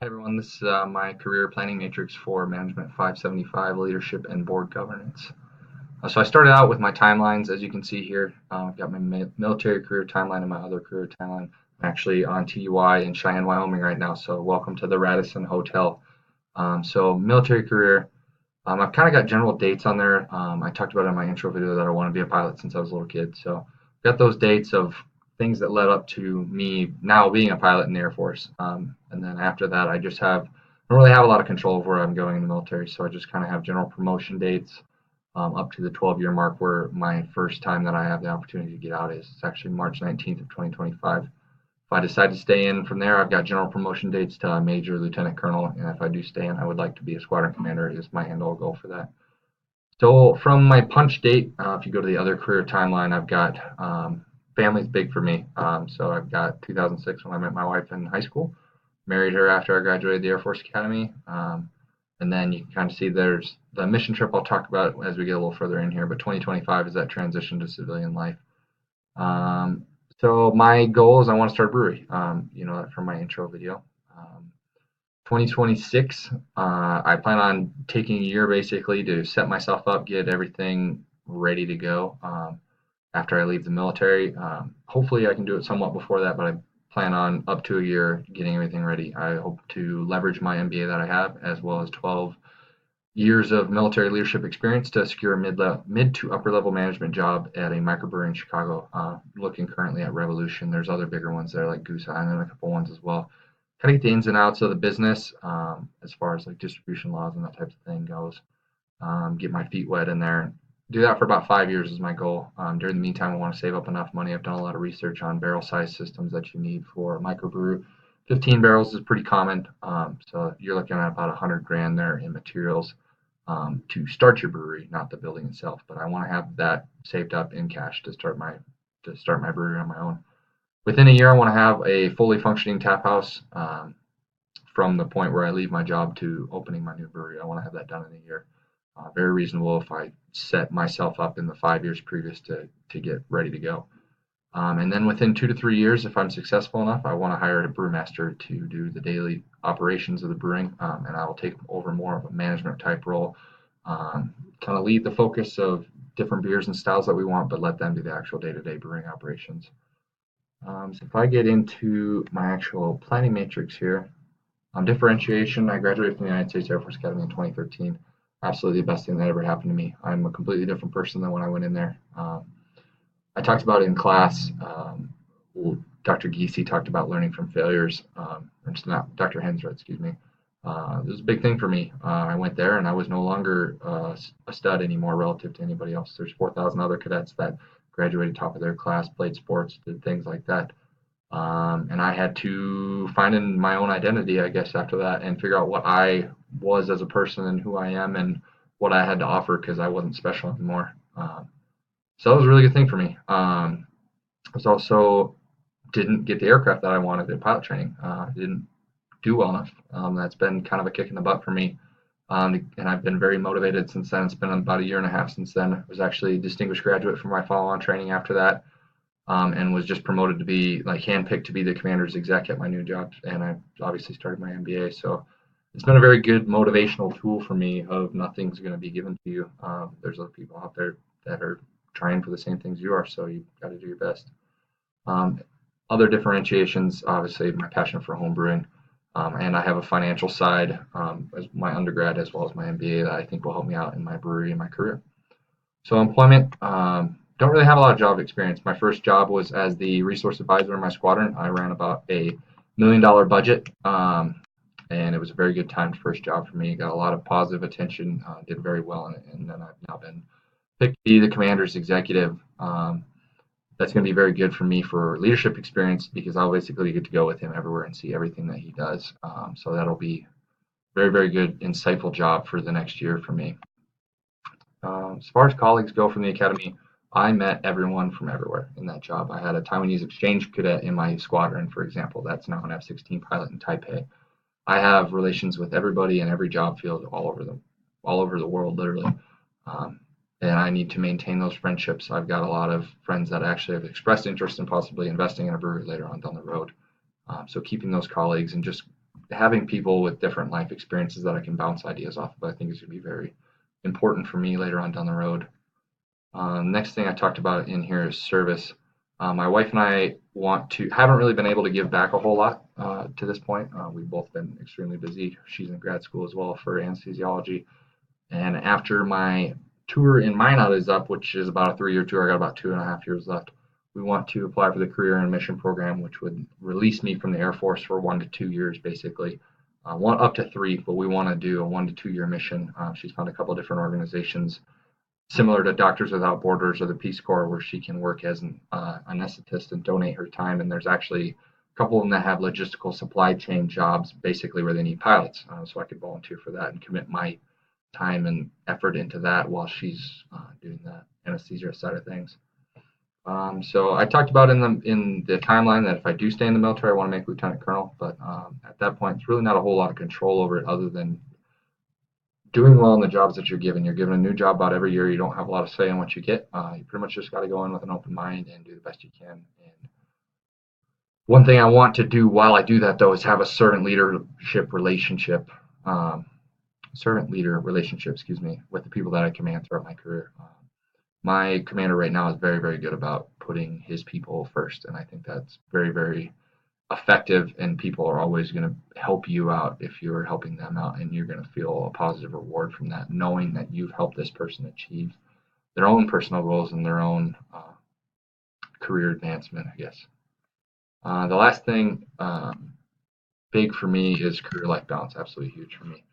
Hi everyone, this is my career planning matrix for Management 575 Leadership and Board Governance. So I started out with my timelines, as you can see here. I've got my military career timeline and my other career timeline. I'm actually on TUI in Cheyenne, Wyoming right now, so welcome to the Radisson Hotel. So military career, I've kind of got general dates on there. I talked about in my intro video that I want to be a pilot since I was a little kid. So got those dates of things that led up to me now being a pilot in the Air Force. And then after that, I don't really have a lot of control of where I'm going in the military. So I just kind of have general promotion dates up to the 12-year mark where my first time that I have the opportunity to get out is. It's actually March 19th of 2025. If I decide to stay in from there, I've got general promotion dates to Major, Lieutenant Colonel, and if I do stay in, I would like to be a squadron commander is my end all goal for that. So from my punch date, if you go to the other career timeline, I've got family's big for me. So I've got 2006 when I met my wife in high school, married her after I graduated the Air Force Academy, and then you can kind of see there's the mission trip I'll talk about as we get a little further in here. But 2025 is that transition to civilian life. Um, so my goal is I want to start a brewery. From my intro video. 2026, I plan on taking a year basically to set myself up, get everything ready to go after I leave the military. Hopefully, I can do it somewhat before that, but I plan on up to a year getting everything ready. I hope to leverage my MBA that I have as well as 12 years of military leadership experience to secure a mid to upper level management job at a microbrewery in Chicago. Looking currently at Revolution. There's other bigger ones there like Goose Island and a couple ones as well. Kind of get the ins and outs of the business as far as like distribution laws and that type of thing goes. Get my feet wet in there. Do that for about 5 years is my goal. During the meantime, I want to save up enough money. I've done a lot of research on barrel size systems that you need for a microbrew. 15 barrels is pretty common. So you're looking at about 100 grand there in materials to start your brewery, not the building itself. But I want to have that saved up in cash to start my brewery on my own. Within a year, I want to have a fully functioning tap house from the point where I leave my job to opening my new brewery. I want to have that done in a year. Very reasonable if I set myself up in the 5 years previous to get ready to go. And then within 2 to 3 years, if I'm successful enough, I want to hire a brewmaster to do the daily operations of the brewing, and I will take over more of a management type role, kind of lead the focus of different beers and styles that we want, but let them do the actual day-to-day brewing operations. So if I get into my actual planning matrix here, differentiation, I graduated from the United States Air Force Academy in 2013. Absolutely the best thing that ever happened to me. I'm a completely different person than when I went in there. I talked about it in class. Dr. Giese talked about learning from failures. Or just not Dr. Hensra, excuse me. It was a big thing for me. I went there and I was no longer a stud anymore relative to anybody else. There's 4,000 other cadets that graduated top of their class, played sports, did things like that. And I had to find in my own identity, I guess, after that and figure out what I was as a person and who I am and what I had to offer because I wasn't special anymore. So that was a really good thing for me. I was also didn't get the aircraft that I wanted in pilot training. Didn't do well enough. That's been kind of a kick in the butt for me. And I've been very motivated since then. It's been about a year and a half since then. I was actually a distinguished graduate for my follow-on training after that, and was just promoted to be like handpicked to be the commander's exec at my new job. And I obviously started my MBA. So it's been a very good motivational tool for me of nothing's going to be given to you. There's other people out there that are trying for the same things you are, so you got to do your best. Other differentiations, obviously, my passion for home brewing, and I have a financial side as my undergrad as well as my MBA that I think will help me out in my brewery and my career. So employment, don't really have a lot of job experience. My first job was as the resource advisor in my squadron. I ran about $1 million budget, and it was a very good timed first job for me. Got a lot of positive attention, did very well in it, and then I've now been picked to be the commander's executive. That's going to be very good for me for leadership experience because I'll basically get to go with him everywhere and see everything that he does. So that'll be very, very good, insightful job for the next year for me. As far as colleagues go from the academy, I met everyone from everywhere in that job. I had a Taiwanese exchange cadet in my squadron, for example. That's now an F-16 pilot in Taipei. I have relations with everybody in every job field all over the world, literally. And I need to maintain those friendships. I've got a lot of friends that actually have expressed interest in possibly investing in a brewery later on down the road. So keeping those colleagues and just having people with different life experiences that I can bounce ideas off of, I think is going to be very important for me later on down the road. Next thing I talked about in here is service. My wife and I haven't really been able to give back a whole lot to this point. We've both been extremely busy. She's in grad school as well for anesthesiology. And after my tour in Minot is up, which is about a 3-year tour, I got about 2.5 years left. We want to apply for the Career and Mission Program, which would release me from the Air Force for 1 to 2 years, basically. One up to 3, but we want to do a 1 to 2 year mission. She's found a couple of different organizations similar to Doctors Without Borders or the Peace Corps, where she can work as an anesthetist and donate her time. And there's actually a couple of them that have logistical supply chain jobs, basically where they need pilots. So I could volunteer for that and commit my time and effort into that while she's doing the anesthesia side of things. So I talked about in the timeline that if I do stay in the military, I want to make lieutenant colonel. But at that point, it's really not a whole lot of control over it other than doing well in the jobs that you're given. You're given a new job about every year. You don't have a lot of say in what you get. You pretty much just got to go in with an open mind and do the best you can. And one thing I want to do while I do that, though, is have a servant leadership relationship, with the people that I command throughout my career. My commander right now is very, very good about putting his people first, and I think that's very, very effective, and people are always going to help you out if you're helping them out, and you're going to feel a positive reward from that, knowing that you've helped this person achieve their own personal goals and their own career advancement, I guess. The last thing big for me is career life balance, absolutely huge for me.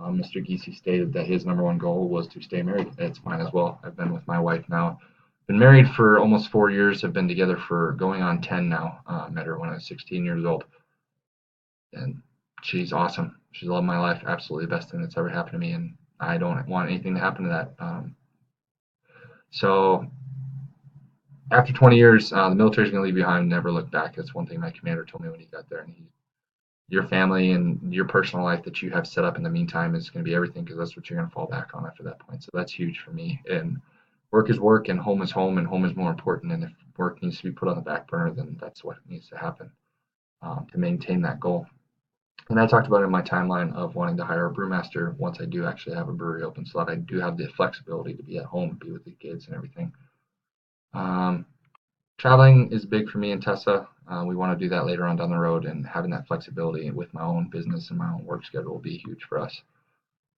Mr. Giese stated that his number one goal was to stay married. It's mine as well. I've been with my wife now. Been married for almost 4 years. Have been together for going on 10 now. Met her when I was 16 years old. And she's awesome. She's loved my life. Absolutely the best thing that's ever happened to me. And I don't want anything to happen to that. So after 20 years, the military is going to leave you behind and never look back. That's one thing my commander told me when he got there. And your family and your personal life that you have set up in the meantime is going to be everything because that's what you're going to fall back on after that point. So that's huge for me. And work is work and home is home, and home is more important. And if work needs to be put on the back burner, then that's what needs to happen to maintain that goal. And I talked about in my timeline of wanting to hire a brewmaster once I do actually have a brewery open so that I do have the flexibility to be at home and be with the kids and everything. Traveling is big for me and Tessa. We want to do that later on down the road, and having that flexibility with my own business and my own work schedule will be huge for us.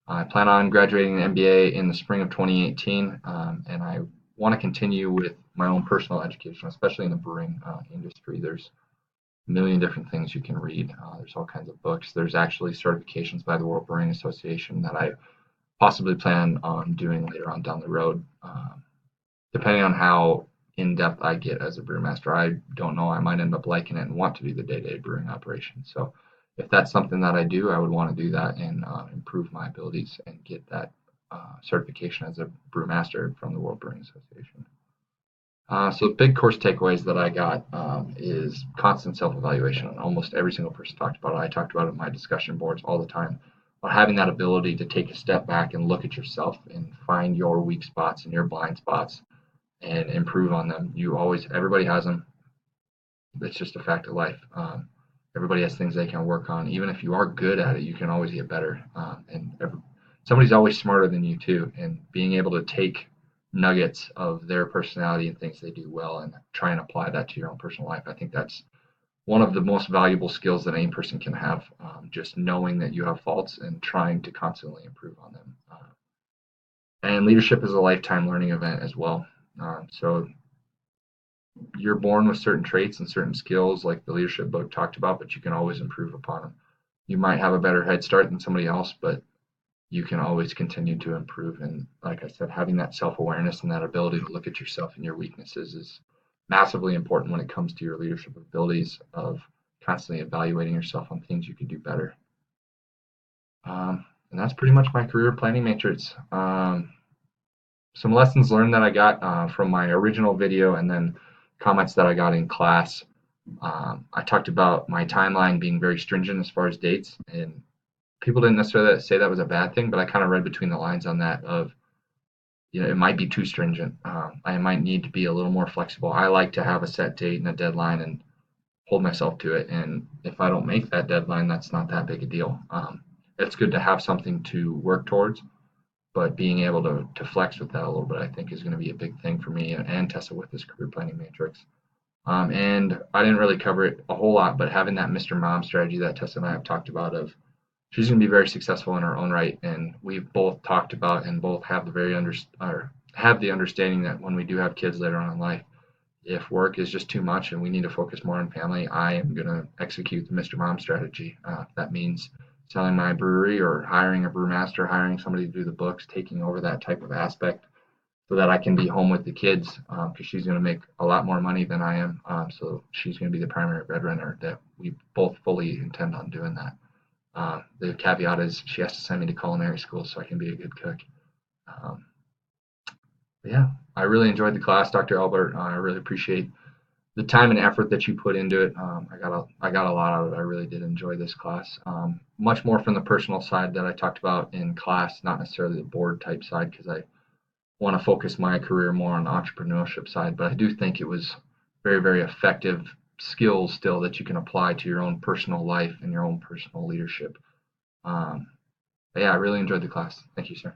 I plan on graduating an MBA in the spring of 2018, and I want to continue with my own personal education, especially in the brewing industry. There's a million different things you can read. There's all kinds of books. There's actually certifications by the World Brewing Association that I possibly plan on doing later on down the road, depending on how in-depth I get as a brewmaster. I don't know. I might end up liking it and want to do the day-to-day brewing operation. So if that's something that I do, I would want to do that and improve my abilities and get that certification as a brewmaster from the World Brewing Association. So big course takeaways that I got is constant self-evaluation. Almost every single person talked about it. I talked about it in my discussion boards all the time. But having that ability to take a step back and look at yourself and find your weak spots and your blind spots and improve on them. Everybody has them. It's just a fact of life. Everybody has things they can work on. Even if you are good at it, you can always get better. Somebody's always smarter than you too. And being able to take nuggets of their personality and things they do well and try and apply that to your own personal life, I think that's one of the most valuable skills that any person can have. Just knowing that you have faults and trying to constantly improve on them. And leadership is a lifetime learning event as well. So you're born with certain traits and certain skills like the leadership book talked about, but you can always improve upon them. You might have a better head start than somebody else, but you can always continue to improve. And like I said, having that self-awareness and that ability to look at yourself and your weaknesses is massively important when it comes to your leadership abilities of constantly evaluating yourself on things you could do better. And that's pretty much my career planning matrix. Some lessons learned that I got from my original video and then comments that I got in class. I talked about my timeline being very stringent as far as dates, and people didn't necessarily say that was a bad thing, but I kind of read between the lines on that of, it might be too stringent. I might need to be a little more flexible. I like to have a set date and a deadline and hold myself to it. And if I don't make that deadline, that's not that big a deal. It's good to have something to work towards, but being able to flex with that a little bit, I think, is going to be a big thing for me and Tessa with this career planning matrix. And I didn't really cover it a whole lot, but having that Mr. Mom strategy that Tessa and I have talked about of she's going to be very successful in her own right, and we've both talked about and both have the or have the understanding that when we do have kids later on in life, if work is just too much and we need to focus more on family, I am going to execute the Mr. Mom strategy. That means selling my brewery or hiring a brewmaster, hiring somebody to do the books, taking over that type of aspect so that I can be home with the kids because she's going to make a lot more money than I am. So she's going to be the primary breadwinner. That we both fully intend on doing that. The caveat is she has to send me to culinary school so I can be a good cook. Um, yeah, I really enjoyed the class, Dr. Albert. I really appreciate the time and effort that you put into it. I got a lot out of it. I really did enjoy this class. Much more from the personal side that I talked about in class, not necessarily the board type side, because I want to focus my career more on the entrepreneurship side. But I do think it was very, very effective skills still that you can apply to your own personal life and your own personal leadership. Um, but yeah, I really enjoyed the class. Thank you, sir.